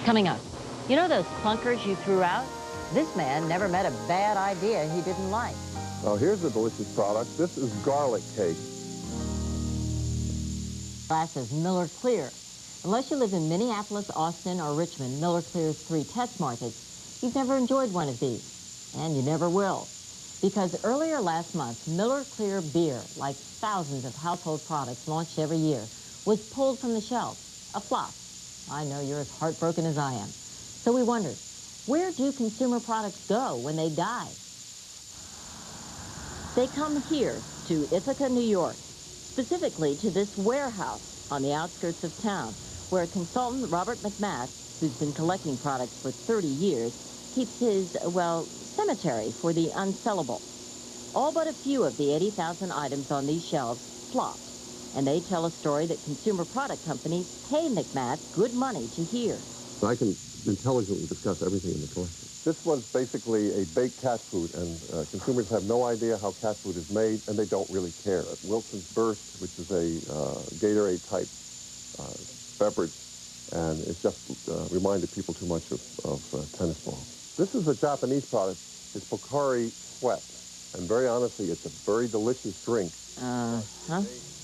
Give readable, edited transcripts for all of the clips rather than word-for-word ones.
Coming up, you know those clunkers you threw out? This man never met a bad idea he didn't like. Now here's a delicious product. This is garlic cake. Glass of Miller Clear. Unless you live in Minneapolis, Austin, or Richmond, Miller Clear's 3 test markets, you've never enjoyed one of these. And you never will. Because earlier last month, Miller Clear beer, like thousands of household products launched every year, was pulled from the shelves. A flop. I know you're as heartbroken as I am. So we wondered, where do consumer products go when they die? They come here to Ithaca, New York, specifically to this warehouse on the outskirts of town, where consultant Robert McMath, who's been collecting products for 30 years, keeps his, well, cemetery for the unsellable. All but a few of the 80,000 items on these shelves flopped, and they tell a story that consumer product companies pay McMath good money to hear. I can intelligently discuss everything in the collection. This was basically a baked cat food, and consumers have no idea how cat food is made, and they don't really care. Wilson's Burst, which is a Gatorade-type beverage, and it just reminded people too much of tennis balls. This is a Japanese product. It's Pocari Sweat, and very honestly, it's a very delicious drink.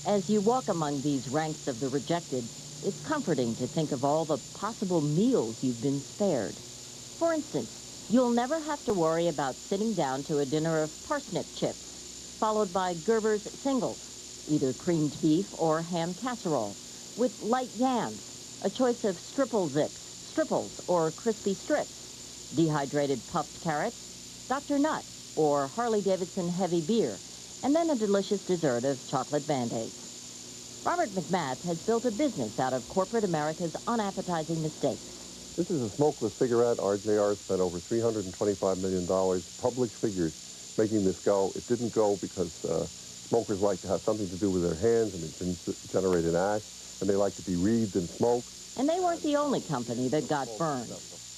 As you walk among these ranks of the rejected, it's comforting to think of all the possible meals you've been spared. For instance, you'll never have to worry about sitting down to a dinner of parsnip chips, followed by Gerber's singles, either creamed beef or ham casserole, with light yams, a choice of stripples, or crispy strips, dehydrated puffed carrots, Dr. Nut, or Harley-Davidson heavy beer, and then a delicious dessert of chocolate Band-Aids. Robert McMath has built a business out of corporate America's unappetizing mistakes. This is a smokeless cigarette. RJR spent over $325 million, published figures, making this go. It didn't go because smokers like to have something to do with their hands, and it didn't generate an ash, and they like to be wreathed in smoke. And they weren't the only company that got burned.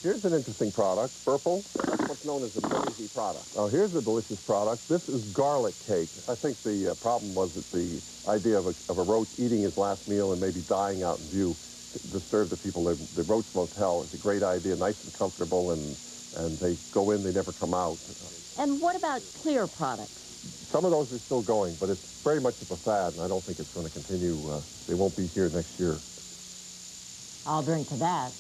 Here's an interesting product, Burple. That's what's known as a noisy product. Now, here's a delicious product. This is garlic cake. I think the problem was that the idea of a roach eating his last meal and maybe dying out in view disturbed the people. The Roach Motel is a great idea, nice and comfortable, and they go in, they never come out. And what about clear products? Some of those are still going, but it's very much of a fad, and I don't think it's going to continue. They won't be here next year. I'll drink to that.